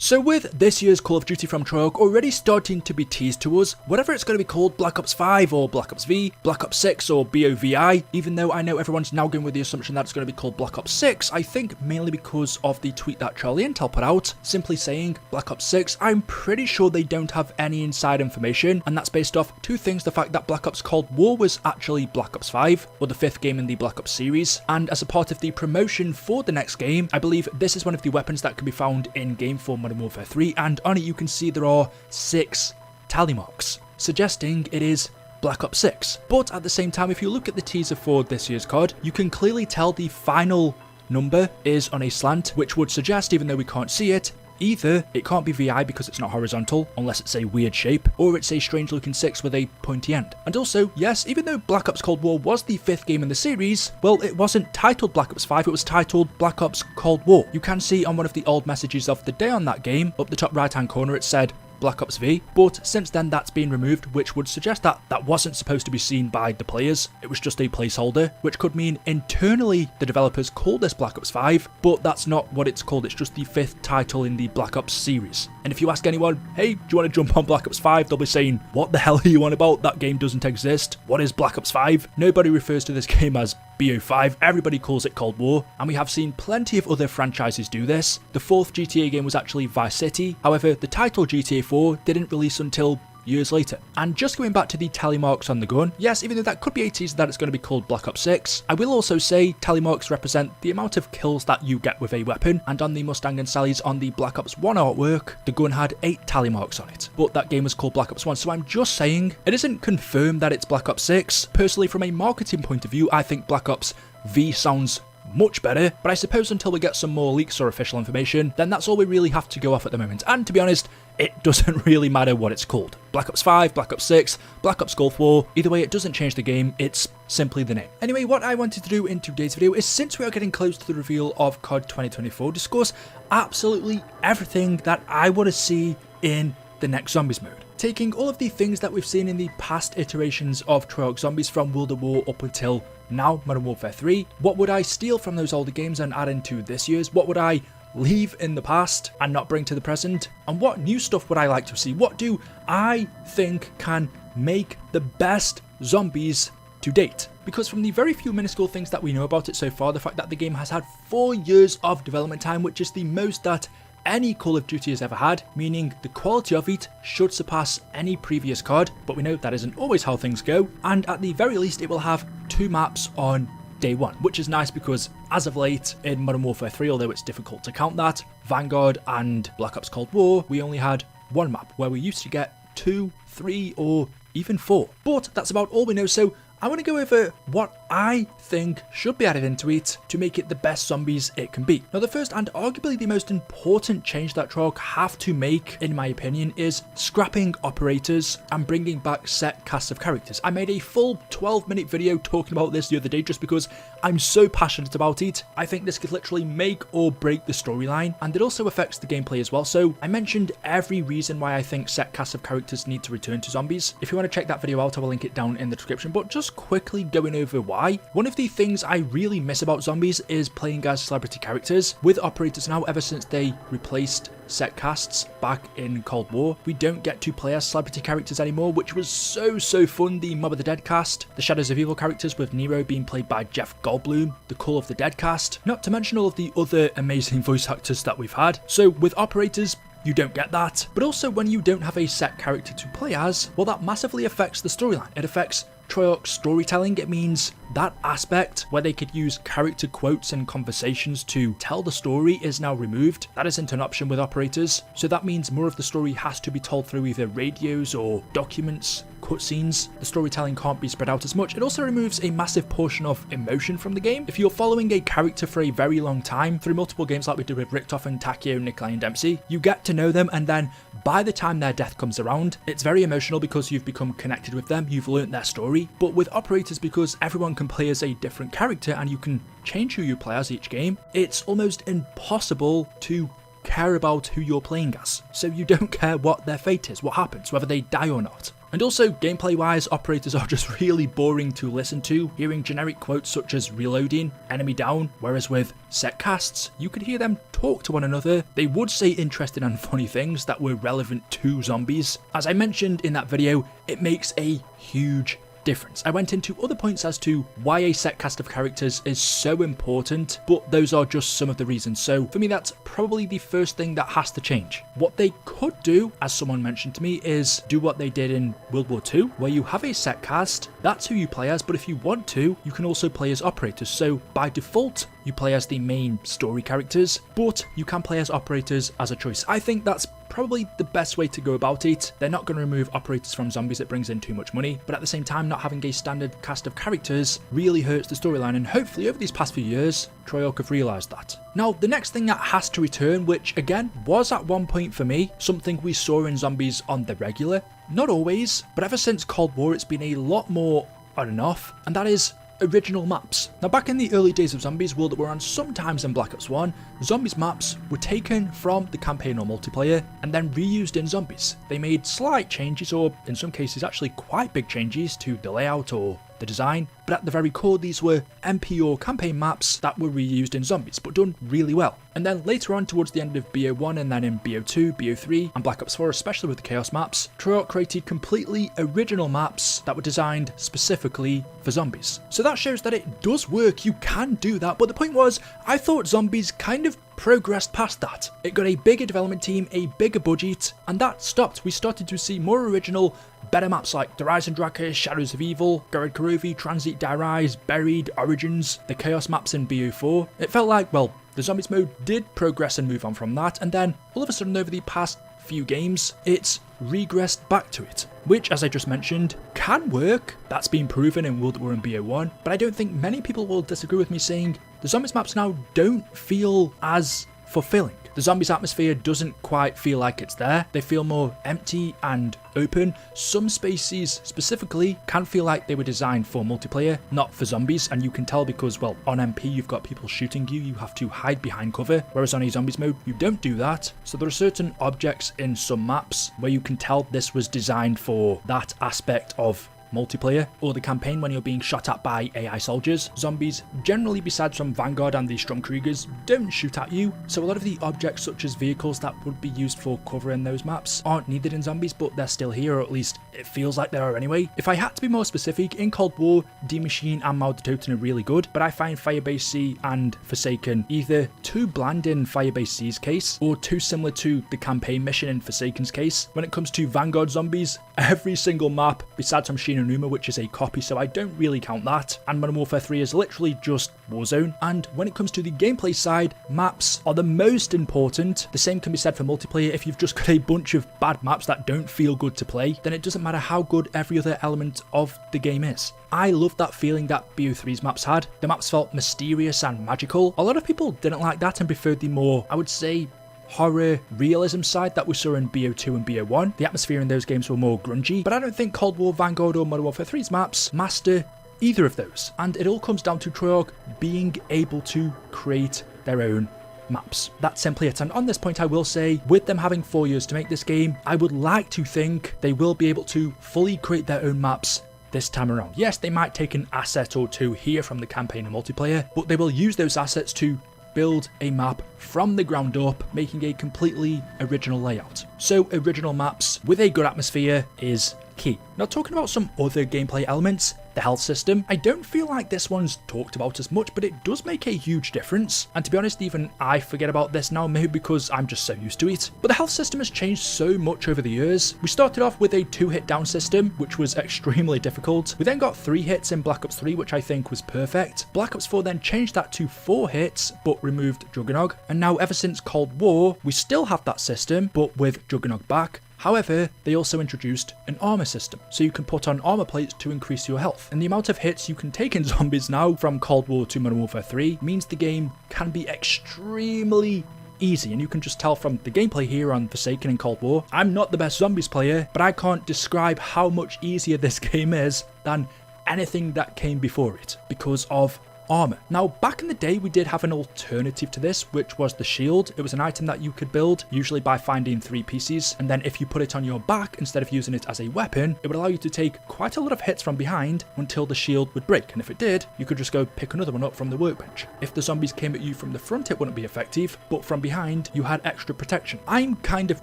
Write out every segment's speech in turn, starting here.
So with this year's Call of Duty from Treyarch already starting to be teased to us, whatever it's going to be called, Black Ops 5 or Black Ops V, Black Ops 6 or BOVI, even though I know everyone's now going with the assumption that it's going to be called Black Ops 6, I think mainly because of the tweet that Charlie Intel put out, simply saying Black Ops 6, I'm pretty sure they don't have any inside information, and that's based off two things: the fact that Black Ops Cold War was actually Black Ops 5, or the 5th game in the Black Ops series, and as a part of the promotion for the next game, I believe this is one of the weapons that can be found in-game for Modern Warfare 3, and on it you can see there are 6 tally marks, suggesting it is Black Ops 6. But at the same time, if you look at the teaser for this year's COD, you can clearly tell the final number is on a slant, which would suggest, even though we can't see it, either it can't be VI because it's not horizontal, unless it's a weird shape, or it's a strange looking 6 with a pointy end. And also, yes, even though Black Ops Cold War was the 5th game in the series, well, it wasn't titled Black Ops 5, it was titled Black Ops Cold War. You can see on one of the old messages of the day on that game, up the top right hand corner, it said Black Ops V, but since then that's been removed, which would suggest that that wasn't supposed to be seen by the players, it was just a placeholder, which could mean internally the developers called this Black Ops 5, but that's not what it's called, it's just the 5th title in the Black Ops series. And if you ask anyone, hey, do you want to jump on Black Ops 5, they'll be saying, what the hell are you on about? That game doesn't exist. What is Black Ops 5? Nobody refers to this game as BO5, everybody calls it Cold War, and we have seen plenty of other franchises do this. The 4th GTA game was actually Vice City, however the title GTA 4 didn't release until years later. And just going back to the tally marks on the gun, yes, even though that could be a teaser that it's going to be called Black Ops 6, I will also say tally marks represent the amount of kills that you get with a weapon, and on the Mustang and Sally's on the Black Ops 1 artwork, the gun had 8 tally marks on it, but that game was called Black Ops 1, so I'm just saying, it isn't confirmed that it's Black Ops 6. Personally, from a marketing point of view, I think Black Ops V sounds much better, but I suppose until we get some more leaks or official information, then that's all we really have to go off at the moment, and to be honest, it doesn't really matter what it's called. Black Ops 5, Black Ops 6, Black Ops Gulf War, either way it doesn't change the game, it's simply the name. Anyway, what I wanted to do in today's video is, since we are getting close to the reveal of COD 2024, discuss absolutely everything that I want to see in the next Zombies mode. Taking all of the things that we've seen in the past iterations of Treyarch Zombies from World at War up until now, Modern Warfare 3, what would I steal from those older games and add into this year's? What would I leave in the past and not bring to the present? And what new stuff would I like to see? What do I think can make the best Zombies to date? Because from the very few minuscule things that we know about it so far, the fact that the game has had 4 years of development time, which is the most that any Call of Duty has ever had, meaning the quality of it should surpass any previous COD, but we know that isn't always how things go, and at the very least it will have 2 maps on day 1, which is nice because as of late in Modern Warfare 3, although it's difficult to count that, Vanguard and Black Ops Cold War, we only had 1 map, where we used to get 2, 3 or even 4. But that's about all we know, so I want to go over what I think should be added into it to make it the best Zombies it can be. Now, the first and arguably the most important change that Treyarch have to make, in my opinion, is scrapping operators and bringing back set casts of characters. I made a full 12-minute video talking about this the other day just because I'm so passionate about it. I think this could literally make or break the storyline, and it also affects the gameplay as well. So I mentioned every reason why I think set casts of characters need to return to Zombies. If you want to check that video out, I will link it down in the description, but just quickly going over why. One of the things I really miss about Zombies is playing as celebrity characters. With operators now, ever since they replaced set casts back in Cold War, we don't get to play as celebrity characters anymore, which was so fun. The Mob of the Dead cast, the Shadows of Evil characters with Nero being played by Jeff Goldblum, the Call of the Dead cast, not to mention all of the other amazing voice actors that we've had. So with operators, you don't get that. But also when you don't have a set character to play as, well, that massively affects the storyline. It affects Treyarch storytelling. It means that aspect where they could use character quotes and conversations to tell the story is now removed. That isn't an option with operators, so that means more of the story has to be told through either radios or documents, cutscenes. The storytelling can't be spread out as much. It also removes a massive portion of emotion from the game. If you're following a character for a very long time through multiple games like we did with Richtofen and Takeo, Nikolai and Dempsey, you get to know them, and then by the time their death comes around, it's very emotional because you've become connected with them, you've learnt their story. But with operators, because everyone can play as a different character and you can change who you play as each game, it's almost impossible to care about who you're playing as, so you don't care what their fate is, what happens, whether they die or not. And also, gameplay wise, operators are just really boring to listen to, hearing generic quotes such as reloading, enemy down, whereas with set casts, you could hear them talk to one another. They would say interesting and funny things that were relevant to zombies. As I mentioned in that video, it makes a huge difference. I went into other points as to why a set cast of characters is so important, but those are just some of the reasons. So for me, that's probably the first thing that has to change. What they could do, as someone mentioned to me, is do what they did in World War II, where you have a set cast, that's who you play as, but if you want to, you can also play as operators. So by default, you play as the main story characters, but you can play as operators as a choice. I think that's probably the best way to go about it. They're not going to remove operators from zombies, it brings in too much money, but at the same time, not having a standard cast of characters really hurts the storyline, and hopefully over these past few years, Treyarch have realised that. Now, the next thing that has to return, which again was at one point for me something we saw in zombies on the regular, not always, but ever since Cold War it's been a lot more on and off, and that is original maps. Now, back in the early days of Zombies, World War and sometimes in Black Ops 1, Zombies maps were taken from the campaign or multiplayer and then reused in Zombies. They made slight changes, or in some cases actually quite big changes, to the layout or the design, but at the very core these were MP or campaign maps that were reused in Zombies, but done really well. And then later on towards the end of BO1 and then in BO2, BO3 and Black Ops 4, especially with the Chaos maps, Treyarch created completely original maps that were designed specifically for Zombies. So that shows that it does work, you can do that, but the point was, I thought Zombies kind of progressed past that. It got a bigger development team, a bigger budget, and that stopped. We started to see more original, better maps like The Rise and Draka, Shadows of Evil, Gorod Karovi, Transit Die Rise, Buried, Origins, the Chaos maps in BO4. It felt like, well, the Zombies mode did progress and move on from that, and then all of a sudden over the past few games, it's regressed back to it, which, as I just mentioned, can work. That's been proven in World War and BO1, but I don't think many people will disagree with me saying the Zombies maps now don't feel as fulfilling. The Zombies atmosphere doesn't quite feel like it's there. They feel more empty and open. Some spaces specifically can feel like they were designed for multiplayer, not for zombies, and you can tell because, well, on MP you've got people shooting you, you have to hide behind cover, whereas on a Zombies mode you don't do that. So there are certain objects in some maps where you can tell this was designed for that aspect of multiplayer, or the campaign when you're being shot at by AI soldiers. Zombies, generally besides from Vanguard and the Stormkriegers, don't shoot at you, so a lot of the objects such as vehicles that would be used for cover in those maps aren't needed in Zombies, but they're still here, or at least it feels like they are anyway. If I had to be more specific, in Cold War, D Machine and Mal de Toten are really good, but I find Firebase C and Forsaken either too bland in Firebase C's case, or too similar to the campaign mission in Forsaken's case. When it comes to Vanguard Zombies, every single map, besides from Shin Numa, which is a copy, so I don't really count that, and Modern Warfare 3 is literally just Warzone. And when it comes to the gameplay side, maps are the most important. The same can be said for multiplayer. If you've just got a bunch of bad maps that don't feel good to play, then it doesn't matter how good every other element of the game is. I love that feeling that BO3's maps had. The maps felt mysterious and magical. A lot of people didn't like that and preferred the more, I would say, horror realism side that we saw in BO2 and BO1. The atmosphere in those games were more grungy, but I don't think Cold War, Vanguard or Modern Warfare 3's maps master either of those. And it all comes down to Treyarch being able to create their own maps. That's simply it. And on this point I will say, with them having 4 years to make this game, I would like to think they will be able to fully create their own maps this time around. Yes, they might take an asset or two here from the campaign and multiplayer, but they will use those assets to build a map from the ground up, making a completely original layout. So original maps with a good atmosphere is key. Now, talking about some other gameplay elements, the health system, I don't feel like this one's talked about as much, but it does make a huge difference. And to be honest, even I forget about this now, maybe because I'm just so used to it. But the health system has changed so much over the years. We started off with a 2-hit down system, which was extremely difficult. We then got 3 hits in Black Ops 3, which I think was perfect. Black Ops 4 then changed that to 4 hits, but removed Juggernog. And now ever since Cold War, we still have that system, but with Juggernog back. However, they also introduced an armor system, so you can put on armor plates to increase your health. And the amount of hits you can take in Zombies now from Cold War to Modern Warfare 3 means the game can be extremely easy, and you can just tell from the gameplay here on Forsaken and Cold War. I'm not the best Zombies player, but I can't describe how much easier this game is than anything that came before it because of armor. Now, back in the day, we did have an alternative to this, which was the shield. It was an item that you could build, usually by finding 3 pieces, and then if you put it on your back instead of using it as a weapon, it would allow you to take quite a lot of hits from behind until the shield would break, and if it did, you could just go pick another one up from the workbench. If the zombies came at you from the front, it wouldn't be effective, but from behind, you had extra protection. I'm kind of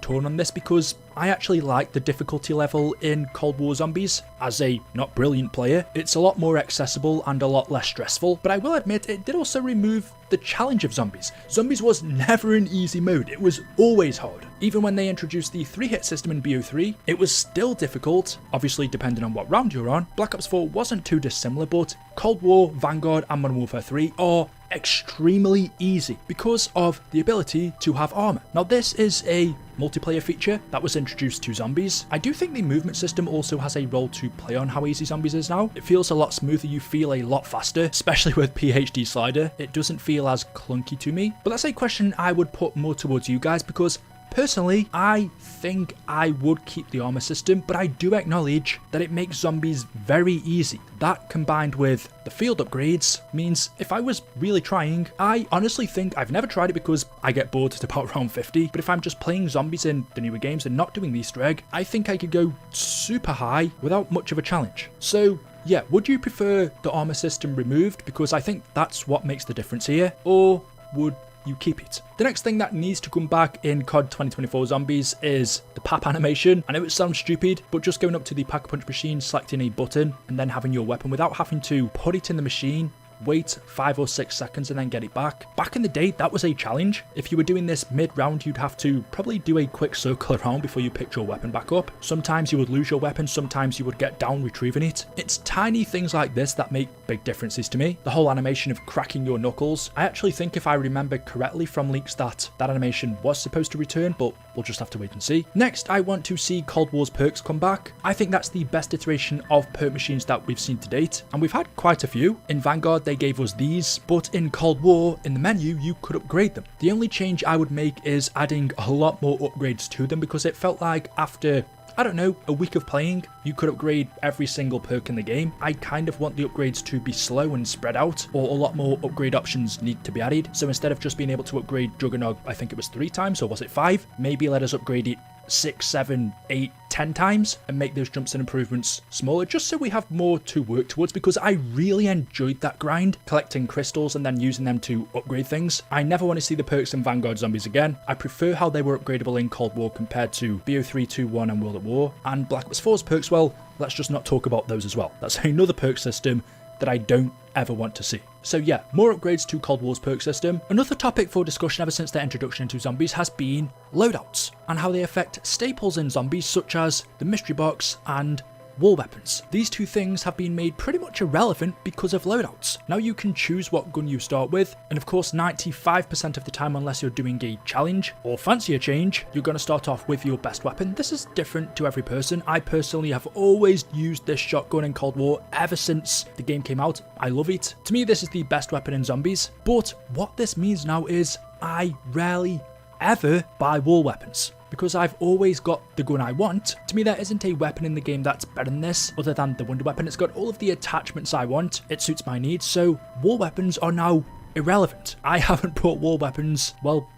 torn on this because I actually like the difficulty level in Cold War Zombies. As a not brilliant player, it's a lot more accessible and a lot less stressful, but I will admit it did also remove the challenge of zombies. Zombies was never an easy mode, it was always hard. Even when they introduced the 3-hit system in BO3, it was still difficult, obviously depending on what round you're on. Black Ops 4 wasn't too dissimilar, but Cold War, Vanguard and Modern Warfare 3 are extremely easy because of the ability to have armor. Now this is a multiplayer feature that was introduced to zombies. I do think the movement system also has a role to play on how easy zombies is now. It feels a lot smoother, you feel a lot faster, especially with PhD slider. It doesn't feel as clunky to me, but that's a question I would put more towards you guys because personally, I think I would keep the armor system, but I do acknowledge that it makes zombies very easy. That combined with the field upgrades means if I was really trying, I honestly think, I've never tried it because I get bored at about round 50, but if I'm just playing zombies in the newer games and not doing the Easter egg, I think I could go super high without much of a challenge. So yeah, would you prefer the armor system removed? Because I think that's what makes the difference here, or would you keep it? The next thing that needs to come back in COD 2024 Zombies is the PAP animation. I know it sounds stupid, but just going up to the Pack-a-Punch machine, selecting a button, and then having your weapon without having to put it in the machine, wait 5 or 6 seconds and then get it back. Back in the day, that was a challenge. If you were doing this mid-round, you'd have to probably do a quick circle around before you picked your weapon back up. Sometimes you would lose your weapon, sometimes you would get down retrieving it. It's tiny things like this that make big differences to me. The whole animation of cracking your knuckles. I actually think if I remember correctly from leaks that animation was supposed to return, but we'll just have to wait and see. Next, I want to see Cold War's perks come back. I think that's the best iteration of perk machines that we've seen to date, and we've had quite a few. In Vanguard, they gave us these, but in Cold War, in the menu, you could upgrade them. The only change I would make is adding a lot more upgrades to them because it felt like after, I don't know, a week of playing, you could upgrade every single perk in the game. I kind of want the upgrades to be slow and spread out, or a lot more upgrade options need to be added. So instead of just being able to upgrade Juggernog, I think it was 3 times, or was it 5? Maybe let us upgrade it 6, 7, 8, 10 times and make those jumps and improvements smaller, just so we have more to work towards, because I really enjoyed that grind, collecting crystals and then using them to upgrade things. I never want to see the perks in Vanguard Zombies again. I prefer how they were upgradable in Cold War compared to BO3, 2, 1 and World at War. And Black Ops 4's perks, well, let's just not talk about those as well. That's another perk system that I don't ever want to see. So yeah, more upgrades to Cold War's perk system. Another topic for discussion ever since their introduction into zombies has been loadouts and how they affect staples in zombies such as the mystery box and wall weapons. These two things have been made pretty much irrelevant because of loadouts. Now you can choose what gun you start with, and of course 95% of the time, unless you're doing a challenge or fancy a change, you're going to start off with your best weapon. This is different to every person. I personally have always used this shotgun in Cold War ever since the game came out. I love it. To me, this is the best weapon in zombies, but what this means now is I rarely ever buy wall weapons, because I've always got the gun I want. To me, there isn't a weapon in the game that's better than this, other than the wonder weapon. It's got all of the attachments I want, it suits my needs, so wall weapons are now irrelevant. I haven't bought wall weapons, well,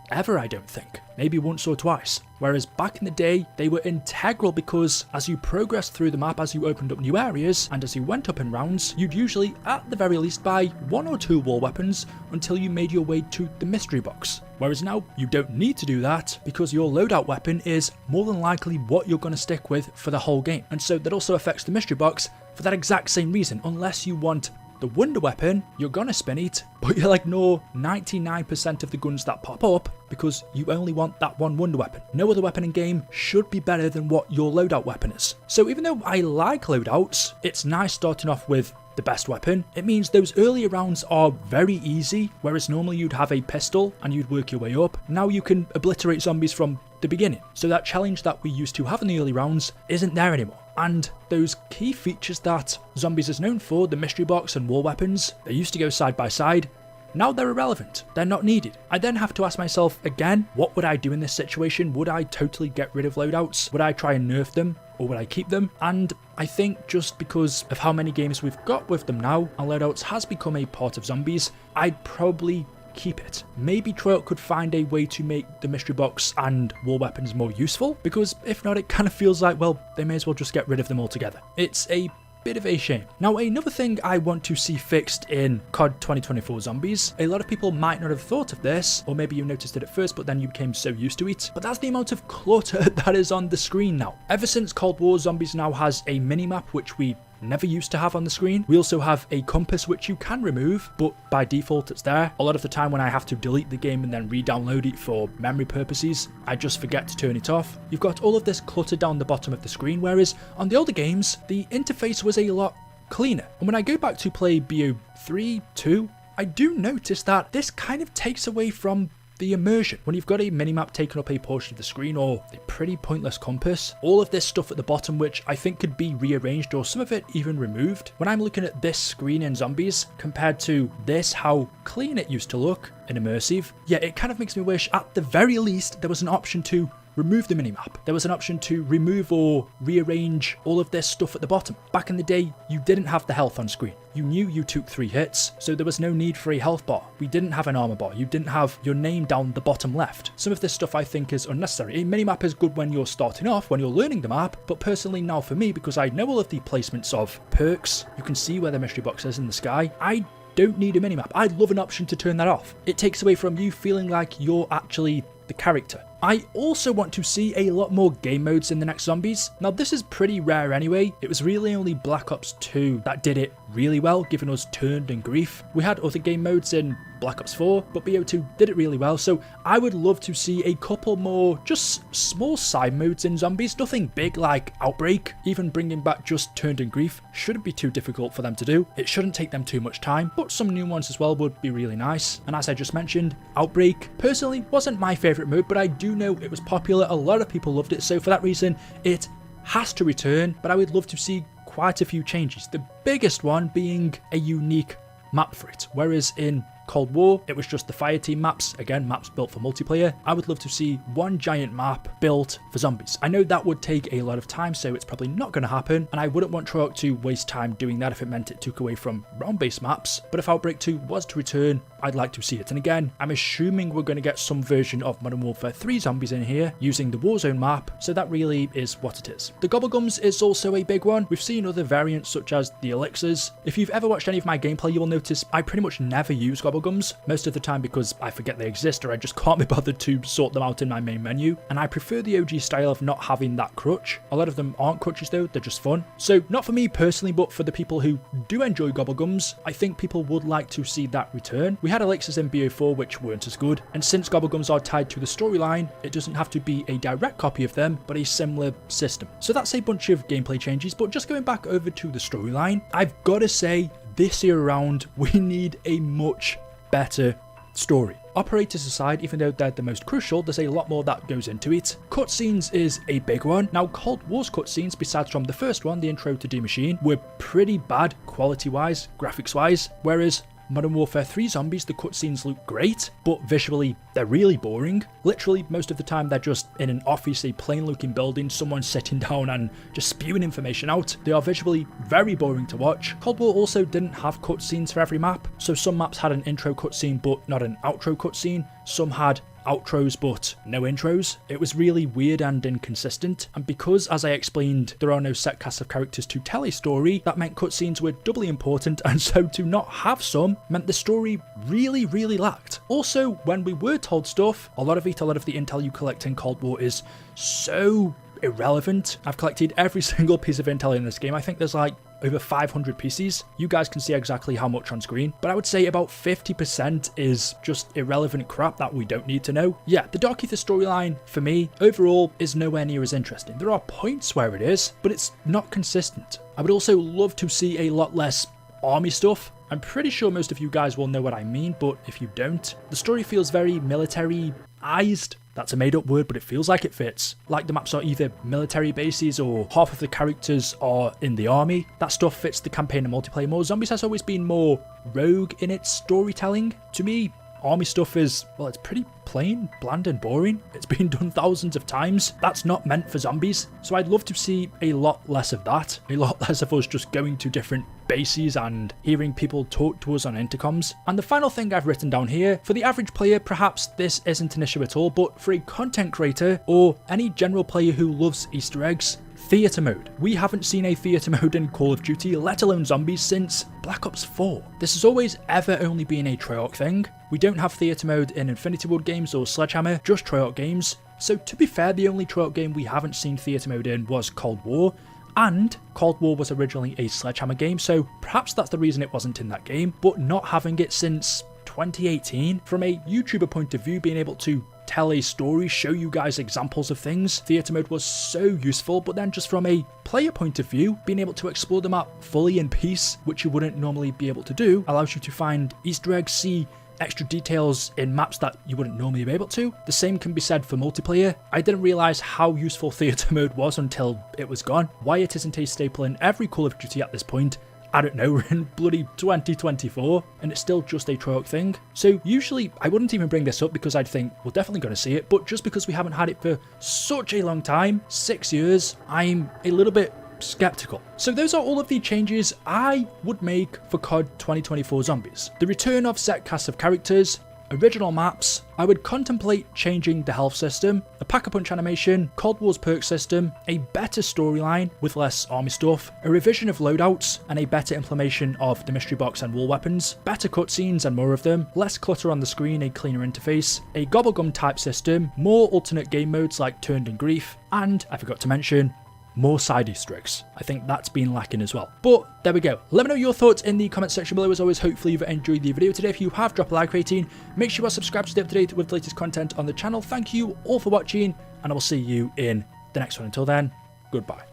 ever, I don't think. Maybe once or twice. Whereas back in the day, they were integral because as you progressed through the map, as you opened up new areas, and as you went up in rounds, you'd usually, at the very least, buy 1 or 2 wall weapons until you made your way to the mystery box. Whereas now, you don't need to do that because your loadout weapon is more than likely what you're going to stick with for the whole game. And so that also affects the mystery box for that exact same reason. Unless you want the wonder weapon, you're gonna spin it, but you'll ignore 99% of the guns that pop up because you only want that one wonder weapon. No other weapon in game should be better than what your loadout weapon is. So even though I like loadouts, it's nice starting off with the best weapon. It means those earlier rounds are very easy, whereas normally you'd have a pistol and you'd work your way up. Now you can obliterate zombies from the beginning. So that challenge that we used to have in the early rounds isn't there anymore. And those key features that Zombies is known for, the mystery box and wall weapons, they used to go side by side. now they're irrelevant. They're not needed. I then have to ask myself again, what would I do in this situation? Would I totally get rid of loadouts? Would I try and nerf them? Or would I keep them? And I think just because of how many games we've got with them now, and loadouts has become a part of zombies, I'd probably keep it. Maybe Treyarch could find a way to make the mystery box and war weapons more useful, because if not, it kind of feels like, well, they may as well just get rid of them altogether. It's a bit of a shame. Now, another thing I want to see fixed in COD 2024 Zombies, a lot of people might not have thought of this, or maybe you noticed it at first but then you became so used to it, but that's the amount of clutter that is on the screen now. Ever since Cold War, Zombies now has a minimap which we never used to have on the screen. We also have a compass which you can remove, but by default it's there. A lot of the time when I have to delete the game and then re-download it for memory purposes, I just forget to turn it off. You've got all of this clutter down the bottom of the screen, whereas on the older games, the interface was a lot cleaner. And when I go back to play BO3, 2, I do notice that this kind of takes away from the immersion. When you've got a minimap taking up a portion of the screen or a pretty pointless compass, all of this stuff at the bottom which I think could be rearranged or some of it even removed. When I'm looking at this screen in Zombies compared to this, how clean it used to look and immersive, yeah, it kind of makes me wish at the very least there was an option to remove the minimap. There was an option to remove or rearrange all of this stuff at the bottom. Back in the day, you didn't have the health on screen. You knew you took 3 hits, so there was no need for a health bar. We didn't have an armor bar. You didn't have your name down the bottom left. Some of this stuff I think is unnecessary. A minimap is good when you're starting off, when you're learning the map, but personally now for me, because I know all of the placements of perks, you can see where the mystery box is in the sky, I don't need a minimap. I'd love an option to turn that off. It takes away from you feeling like you're actually the character. I also want to see a lot more game modes in the next Zombies. Now this is pretty rare anyway. It was really only Black Ops 2 that did it really well, giving us Turned and Grief. We had other game modes in Black Ops 4, but BO2 did it really well, so I would love to see a couple more just small side modes in Zombies, nothing big like Outbreak. Even bringing back just Turned and Grief shouldn't be too difficult for them to do. It shouldn't take them too much time, but some new ones as well would be really nice. And as I just mentioned, Outbreak personally wasn't my favourite mode, but I do know it was popular, a lot of people loved it, so for that reason it has to return, but I would love to see quite a few changes. The biggest one being a unique map for it, whereas in Cold War, it was just the fire team maps, again, maps built for multiplayer. I would love to see one giant map built for Zombies. I know that would take a lot of time, so it's probably not going to happen, and I wouldn't want Treyarch to waste time doing that if it meant it took away from round-based maps, but if Outbreak 2 was to return, I'd like to see it. And again, I'm assuming we're going to get some version of Modern Warfare 3 Zombies in here, using the Warzone map, so that really is what it is. The Gobblegums is also a big one. We've seen other variants such as the Elixirs. If you've ever watched any of my gameplay, you will notice I pretty much never use Gobblegums, most of the time because I forget they exist or I just can't be bothered to sort them out in my main menu, and I prefer the OG style of not having that crutch. A lot of them aren't crutches though, they're just fun. So not for me personally, but for the people who do enjoy Gobblegums, I think people would like to see that return. We had Elixirs in BO4 which weren't as good, and since Gobblegums are tied to the storyline, it doesn't have to be a direct copy of them, but a similar system. So that's a bunch of gameplay changes, but just going back over to the storyline, I've got to say, this year around, we need a much better story. Operators aside, even though they're the most crucial, there's a lot more that goes into it. Cutscenes is a big one. Now, Cold War's cutscenes, besides from the first one, the intro to D Machine, were pretty bad quality-wise, graphics-wise, whereas Modern Warfare 3 Zombies, the cutscenes look great, but visually, they're really boring. Literally, most of the time, they're just in an obviously plain-looking building, someone sitting down and just spewing information out. They are visually very boring to watch. Cold War also didn't have cutscenes for every map, so some maps had an intro cutscene, but not an outro cutscene. Some had outros but no intros. It was really weird and inconsistent, and because, as I explained, there are no set cast of characters to tell a story, that meant cutscenes were doubly important, and so to not have some meant the story really lacked. Also, when we were told stuff, a lot of the intel you collect in Cold War is so irrelevant. I've collected every single piece of intel in this game. I think there's like over 500 pieces. You guys can see exactly how much on screen, but I would say about 50% is just irrelevant crap that we don't need to know. Yeah, the Dark Ether storyline, for me, overall, is nowhere near as interesting. There are points where it is, but it's not consistent. I would also love to see a lot less army stuff. I'm pretty sure most of you guys will know what I mean, but if you don't, the story feels very military-ized. That's a made up word, but it feels like it fits. Like the maps are either military bases or half of the characters are in the army. That stuff fits the campaign and multiplayer more. Zombies has always been more rogue in its storytelling. To me, army stuff is, well, it's pretty plain, bland and boring. It's been done thousands of times. That's not meant for zombies. So I'd love to see a lot less of that. A lot less of us just going to different bases and hearing people talk to us on intercoms. And the final thing I've written down here, for the average player, perhaps this isn't an issue at all, but for a content creator or any general player who loves Easter eggs, theatre mode. We haven't seen a theatre mode in Call of Duty, let alone zombies, since Black Ops 4. This has always ever only been a Treyarch thing. We don't have theatre mode in Infinity Ward games or Sledgehammer, just Treyarch games. So to be fair, the only Treyarch game we haven't seen theatre mode in was Cold War, and Cold War was originally a Sledgehammer game, so perhaps that's the reason it wasn't in that game, but not having it since 2018, from a YouTuber point of view, being able to tell a story, show you guys examples of things, theatre mode was so useful. But then just from a player point of view, being able to explore the map fully in peace, which you wouldn't normally be able to do, allows you to find Easter eggs, see extra details in maps that you wouldn't normally be able to. The same can be said for multiplayer. I didn't realise how useful theatre mode was until it was gone. Why it isn't a staple in every Call of Duty at this point, I don't know, we're in bloody 2024 and it's still just a Treyarch thing. So usually I wouldn't even bring this up because I'd think we're definitely going to see it, but just because we haven't had it for such a long time, 6 years, I'm a little bit skeptical. So those are all of the changes I would make for COD 2024 Zombies. The return of set casts of characters, original maps, I would contemplate changing the health system, a pack-a-punch animation, Cold War's perk system, a better storyline with less army stuff, a revision of loadouts, and a better implementation of the mystery box and wall weapons, better cutscenes and more of them, less clutter on the screen, a cleaner interface, a gobblegum type system, more alternate game modes like Turned and Grief, and, I forgot to mention, more side Easter eggs. I think that's been lacking as well. But there we go. Let me know your thoughts in the comment section below. As always, hopefully you've enjoyed the video today. If you have, drop a like rating. Make sure you are subscribed to stay up to date with the latest content on the channel. Thank you all for watching, and I will see you in the next one. Until then, goodbye.